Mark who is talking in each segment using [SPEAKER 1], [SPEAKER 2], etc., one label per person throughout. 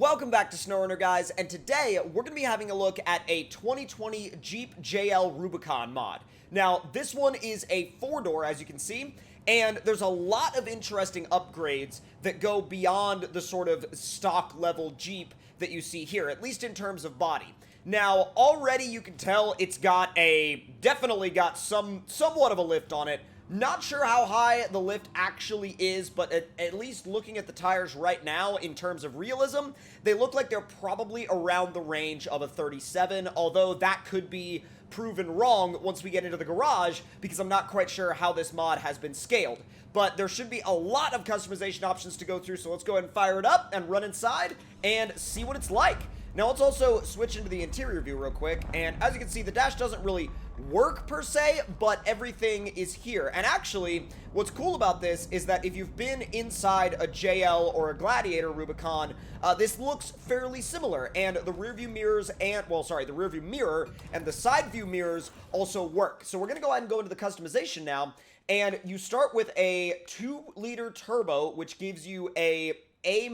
[SPEAKER 1] Welcome back to SnowRunner, guys, and today we're going to be having a look at a 2020 Jeep JL Rubicon mod. Now, this one is a four-door, as you can see, and there's a lot of interesting upgrades that go beyond the sort of stock-level Jeep that you see here, at least in terms of body. Now, already you can tell it's definitely got somewhat of a lift on it. Not sure how high the lift actually is, but at least looking at the tires right now in terms of realism, they look like they're probably around the range of a 37, although that could be proven wrong once we get into the garage, because I'm not quite sure how this mod has been scaled. But there should be a lot of customization options to go through, so let's go ahead and fire it up and run inside and see what it's like. Now, let's also switch into the interior view real quick, and as you can see, the dash doesn't really work per se, but everything is here. And actually, what's cool about this is that if you've been inside a JL or a Gladiator Rubicon, this looks fairly similar, and the rear view mirrors and, the rear view mirror and the side view mirrors also work. So we're gonna go ahead and go into the customization now, and you start with a 2-liter turbo, which gives you a A-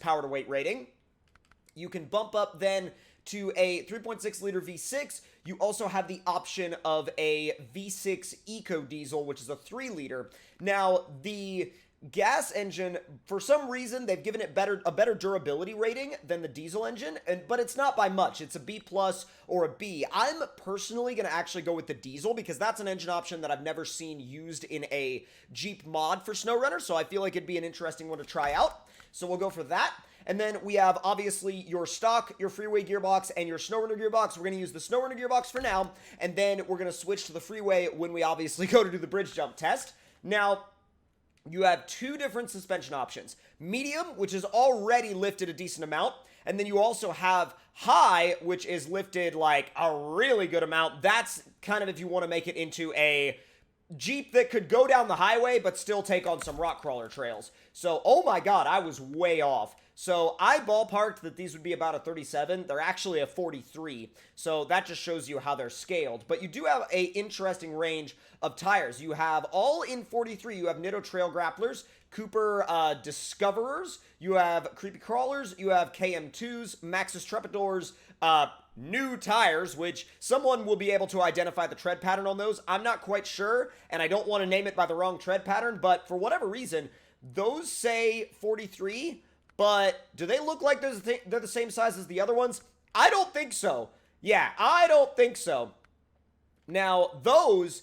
[SPEAKER 1] power to weight rating. You can bump up then to a 3.6-liter V6. You also have the option of a V6 Eco Diesel, which is a 3-liter. Now, the gas engine, for some reason, they've given it a better durability rating than the diesel engine, but it's not by much. It's a B+ or a B. I'm personally going to actually go with the diesel because that's an engine option that I've never seen used in a Jeep mod for SnowRunner, so I feel like it'd be an interesting one to try out. So we'll go for that. And then we have, obviously, your stock, your freeway gearbox, and your SnowRunner gearbox. We're going to use the SnowRunner gearbox for now, and then we're going to switch to the freeway when we obviously go to do the bridge jump test. Now, you have two different suspension options. Medium, which is already lifted a decent amount, and then you also have high, which is lifted, like, a really good amount. That's kind of if you want to make it into a Jeep that could go down the highway, but still take on some rock crawler trails. So, oh my god, I was way off. So I ballparked that these would be about a 37. They're actually a 43. So that just shows you how they're scaled. But you do have an interesting range of tires. You have all in 43. You have Nitto Trail Grapplers, Cooper Discoverers. You have Creepy Crawlers. You have KM2s, Maxxis Trepadors, new tires, which someone will be able to identify the tread pattern on those. I'm not quite sure, and I don't want to name it by the wrong tread pattern, but for whatever reason, those say 43. But do they look like they're the same size as the other ones? I don't think so. Yeah, I don't think so. Now, those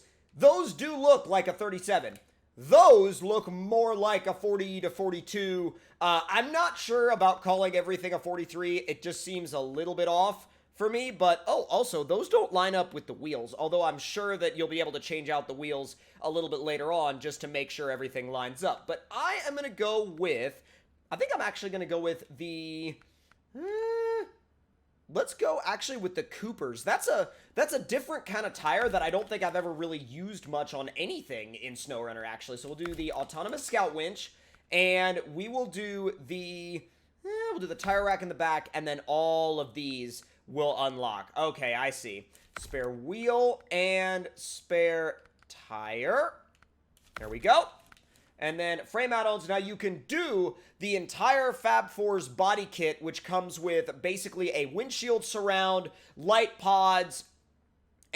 [SPEAKER 1] do look like a 37. Those look more like a 40 to 42. I'm not sure about calling everything a 43. It just seems a little bit off for me. But, oh, also, those don't line up with the wheels. Although I'm sure that you'll be able to change out the wheels a little bit later on just to make sure everything lines up. But I am going to go with... I think I'm actually going to go with the... let's go actually with the Coopers. That's a different kind of tire that I don't think I've ever really used much on anything in SnowRunner, actually. So we'll do the Autonomous Scout Winch, and we will do the... we'll do the tire rack in the back, and then all of these will unlock. Okay, I see. Spare wheel and spare tire. There we go. And then frame add-ons. Now you can do the entire Fab 4's body kit, which comes with basically a windshield surround, light pods,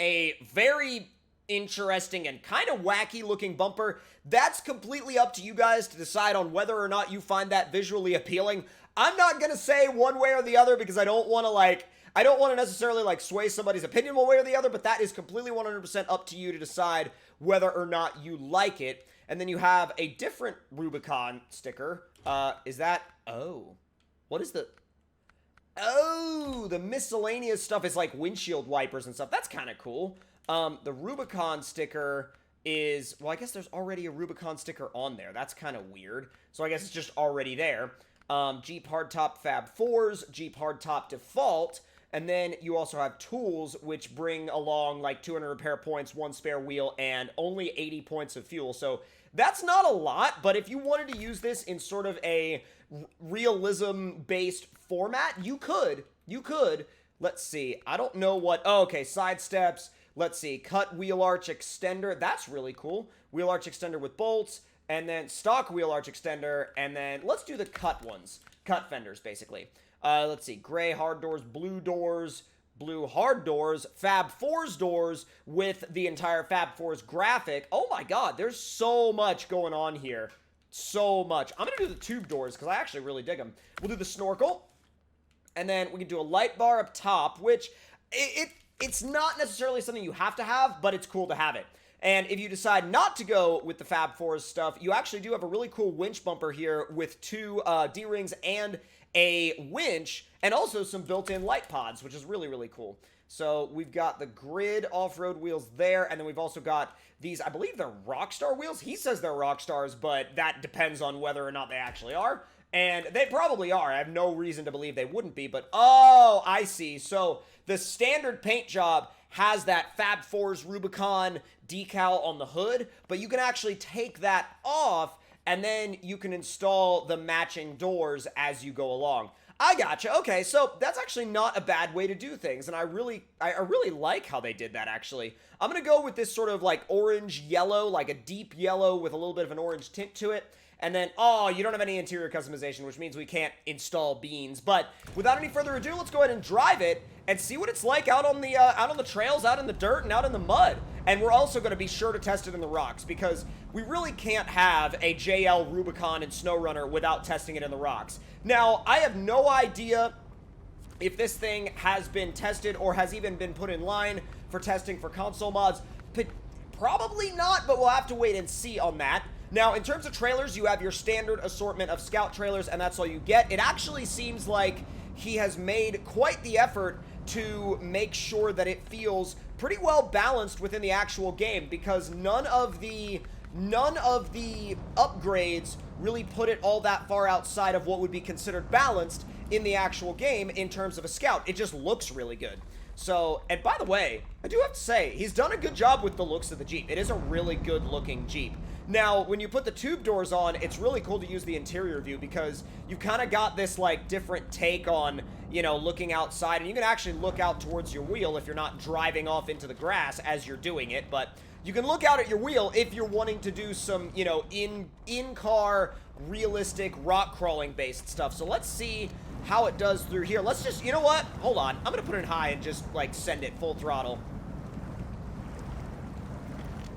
[SPEAKER 1] a very interesting and kind of wacky looking bumper. That's completely up to you guys to decide on whether or not you find that visually appealing. I'm not going to say one way or the other because I don't want to necessarily sway somebody's opinion one way or the other, but that is completely 100% up to you to decide whether or not you like it. And then you have a different Rubicon sticker. Is that... Oh. What is the... Oh, the miscellaneous stuff is like windshield wipers and stuff. That's kind of cool. The Rubicon sticker is... Well, I guess there's already a Rubicon sticker on there. That's kind of weird. So I guess it's just already there. Jeep Hardtop Fab 4s, Jeep Hardtop Default... And then you also have tools, which bring along like 200 repair points, 1 spare wheel, and only 80 points of fuel. So that's not a lot, but if you wanted to use this in sort of a realism-based format, you could. You could. Let's see. I don't know what... Oh, okay, Sidesteps. Let's see. Cut wheel arch extender. That's really cool. Wheel arch extender with bolts. And then stock wheel arch extender. And then let's do the cut ones. cut fenders, basically. Let's see, gray hard doors, blue hard doors, Fab Fours doors with the entire Fab Fours graphic. Oh my god, there's so much going on here. So much. I'm going to do the tube doors because I actually really dig them. We'll do the snorkel. And then we can do a light bar up top, which it's not necessarily something you have to have, but it's cool to have it. And if you decide not to go with the Fab Fours stuff, you actually do have a really cool winch bumper here with two D-rings and a winch, and also some built-in light pods, which is really, really cool. So we've got the grid off-road wheels there, and then we've also got these, I believe they're Rockstar wheels. He says they're Rockstars, but that depends on whether or not they actually are. And they probably are. I have no reason to believe they wouldn't be, but oh, I see. So the standard paint job has that Fab Fours Rubicon decal on the hood, but you can actually take that off and then you can install the matching doors as you go along. I gotcha. Okay, so that's actually not a bad way to do things, and I really like how they did that, actually. I'm going to go with this sort of like orange yellow, like a deep yellow with a little bit of an orange tint to it. And then, oh, you don't have any interior customization, which means we can't install beans. But without any further ado, let's go ahead and drive it and see what it's like out on the trails, out in the dirt, and out in the mud. And we're also going to be sure to test it in the rocks, because we really can't have a JL Rubicon and SnowRunner without testing it in the rocks. Now, I have no idea if this thing has been tested or has even been put in line for testing for console mods. But probably not, but we'll have to wait and see on that. Now, in terms of trailers, you have your standard assortment of Scout trailers, and that's all you get. It actually seems like he has made quite the effort to make sure that it feels pretty well balanced within the actual game, because none of the upgrades really put it all that far outside of what would be considered balanced in the actual game in terms of a Scout. It just looks really good. So, and by the way, I do have to say, he's done a good job with the looks of the Jeep. It is a really good looking Jeep. Now, when you put the tube doors on, it's really cool to use the interior view, because you kind of got this, like, different take on, you know, looking outside. And you can actually look out towards your wheel if you're not driving off into the grass as you're doing it. But you can look out at your wheel if you're wanting to do some, you know, in-car, realistic, rock crawling based stuff. So let's see how it does through here. Let's just, you know what? Hold on. I'm going to put it in high and just, like, send it full throttle.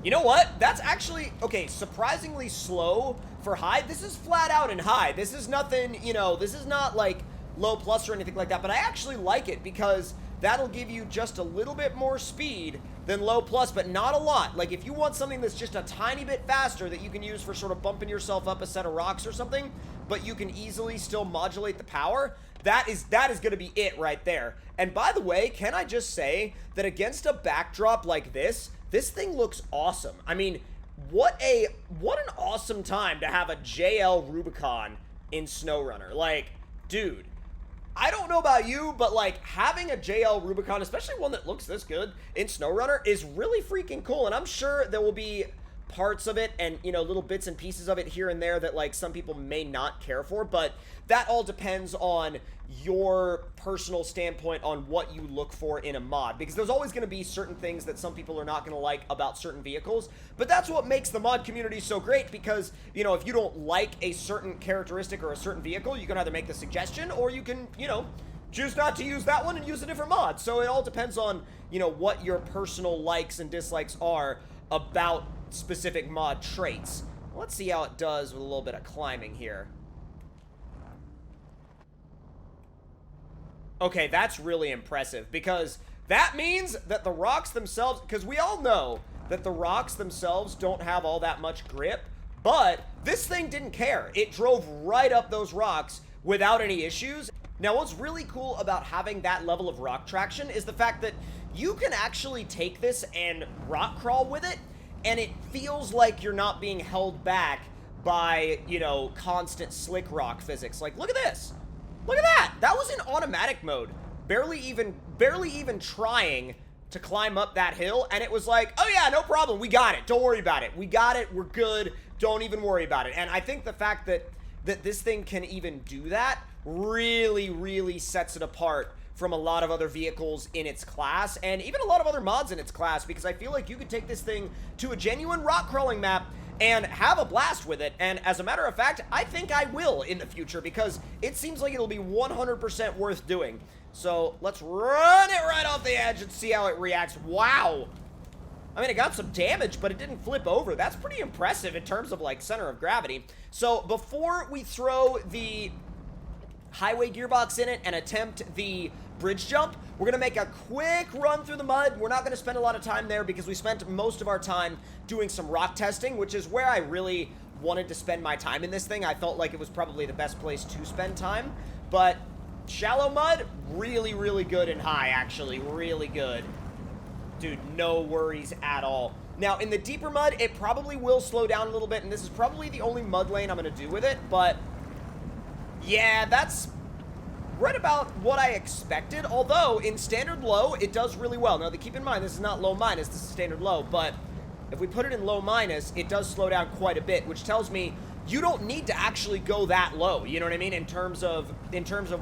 [SPEAKER 1] You know what? That's actually, okay, surprisingly slow for high. This is flat out in high. This is nothing, you know, this is not like low plus or anything like that, but I actually like it because that'll give you just a little bit more speed than low plus, but not a lot. Like, if you want something that's just a tiny bit faster that you can use for sort of bumping yourself up a set of rocks or something, but you can easily still modulate the power, that is going to be it right there. And by the way, can I just say that against a backdrop like this thing looks awesome. I mean, what an awesome time to have a JL Rubicon in SnowRunner. Like, dude, I don't know about you, but like having a JL Rubicon, especially one that looks this good in SnowRunner, is really freaking cool. And I'm sure there will be parts of it and, you know, little bits and pieces of it here and there that like some people may not care for, but that all depends on your personal standpoint on what you look for in a mod, because there's always going to be certain things that some people are not going to like about certain vehicles. But that's what makes the mod community so great, because, you know, if you don't like a certain characteristic or a certain vehicle, you can either make the suggestion or you can, you know, choose not to use that one and use a different mod. So it all depends on, you know, what your personal likes and dislikes are about specific mod traits. Let's see how it does with a little bit of climbing here. Okay, that's really impressive, because that means that the rocks themselves, because we all know that the rocks themselves don't have all that much grip, but this thing didn't care. It drove right up those rocks without any issues. Now, what's really cool about having that level of rock traction is the fact that you can actually take this and rock crawl with it, and it feels like you're not being held back by, you know, constant slick rock physics. Like, look at this. Look at that. That was in automatic mode. Barely even trying to climb up that hill, and it was like, oh yeah, no problem. We got it. Don't worry about it. We got it. We're good. Don't even worry about it. And I think the fact that this thing can even do that really, really sets it apart from a lot of other vehicles in its class, and even a lot of other mods in its class, because I feel like you could take this thing to a genuine rock crawling map and have a blast with it. And as a matter of fact, I think I will in the future because it seems like it'll be 100% worth doing. So let's run it right off the edge and see how it reacts. Wow. I mean, it got some damage, but it didn't flip over. That's pretty impressive in terms of, like, center of gravity. So before we throw the highway gearbox in it and attempt the bridge jump, we're going to make a quick run through the mud. We're not going to spend a lot of time there because we spent most of our time doing some rock testing, which is where I really wanted to spend my time in this thing. I felt like it was probably the best place to spend time. But shallow mud, really, really good, and high, actually. Really good. Dude, no worries at all. Now, in the deeper mud, it probably will slow down a little bit, and this is probably the only mud lane I'm going to do with it, but yeah, that's right about what I expected, although in standard low, it does really well. Now, keep in mind, this is not low minus, this is standard low, but if we put it in low minus, it does slow down quite a bit, which tells me you don't need to actually go that low, you know what I mean, in terms of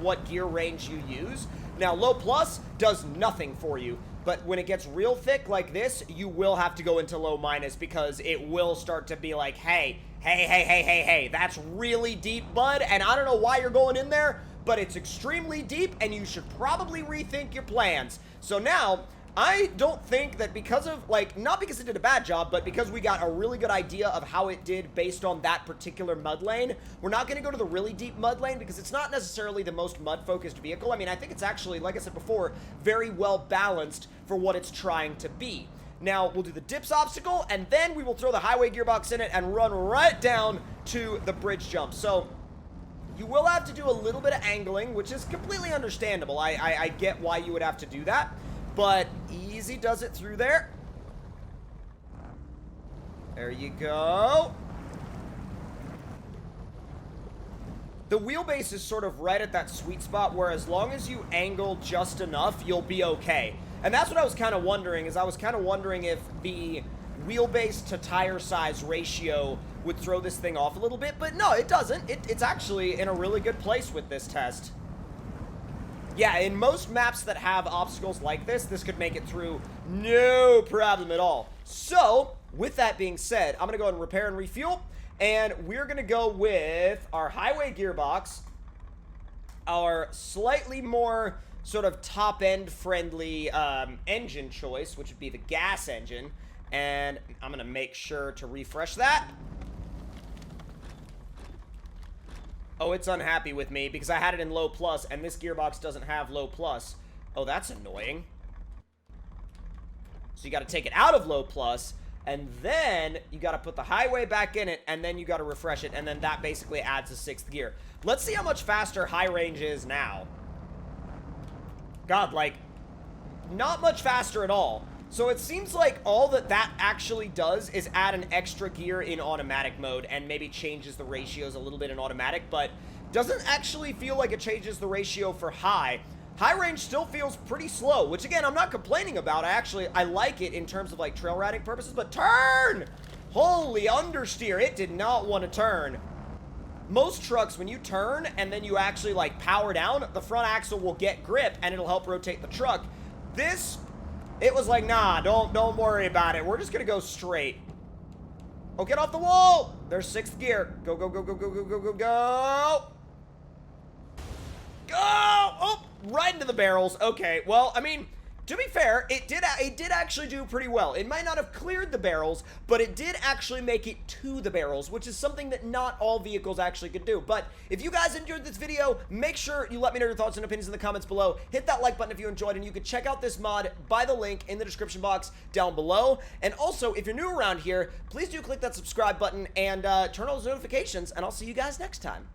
[SPEAKER 1] what gear range you use. Now, low plus does nothing for you, but when it gets real thick like this, you will have to go into low minus because it will start to be like, hey, that's really deep, bud, and I don't know why you're going in there, but it's extremely deep, and you should probably rethink your plans. So now, I don't think that because of, like, not because it did a bad job, but because we got a really good idea of how it did based on that particular mud lane, we're not going to go to the really deep mud lane because it's not necessarily the most mud-focused vehicle. I mean, I think it's actually, like I said before, very well balanced for what it's trying to be. Now, we'll do the dips obstacle, and then we will throw the highway gearbox in it and run right down to the bridge jump. So you will have to do a little bit of angling, which is completely understandable. I get why you would have to do that. But easy does it through there. There you go. The wheelbase is sort of right at that sweet spot where as long as you angle just enough, you'll be okay. And that's what I was kind of wondering, is I was kind of wondering if the wheelbase to tire size ratio would throw this thing off a little bit. But no, it doesn't. It's actually in a really good place with this test. Yeah, in most maps that have obstacles like this could make it through no problem at all. So, with that being said, I'm going to go ahead and repair and refuel, and we're going to go with our highway gearbox, our slightly more sort of top-end friendly engine choice, which would be the gas engine, and I'm going to make sure to refresh that. Oh, it's unhappy with me because I had it in low plus, and this gearbox doesn't have low plus. Oh, that's annoying. So you got to take it out of low plus, and then you got to put the highway back in it, and then you got to refresh it, and then that basically adds a 6th gear. Let's see how much faster high range is now. God, like, not much faster at all. So it seems like all that actually does is add an extra gear in automatic mode and maybe changes the ratios a little bit in automatic, but doesn't actually feel like it changes the ratio for high. High range still feels pretty slow, which again, I'm not complaining about. I like it in terms of like trail riding purposes, but turn! Holy understeer, it did not want to turn. Most trucks, when you turn and then you actually like power down, the front axle will get grip and it'll help rotate the truck. This, it was like, nah, don't worry about it. We're just gonna go straight. Oh, get off the wall! There's 6th gear. Go, go, go, go, go, go, go, go, go! Go! Oh, right into the barrels. Okay, well, I mean, to be fair, it did actually do pretty well. It might not have cleared the barrels, but it did actually make it to the barrels, which is something that not all vehicles actually could do. But if you guys enjoyed this video, make sure you let me know your thoughts and opinions in the comments below. Hit that like button if you enjoyed, and you can check out this mod by the link in the description box down below. And also, if you're new around here, please do click that subscribe button and turn on those notifications, and I'll see you guys next time.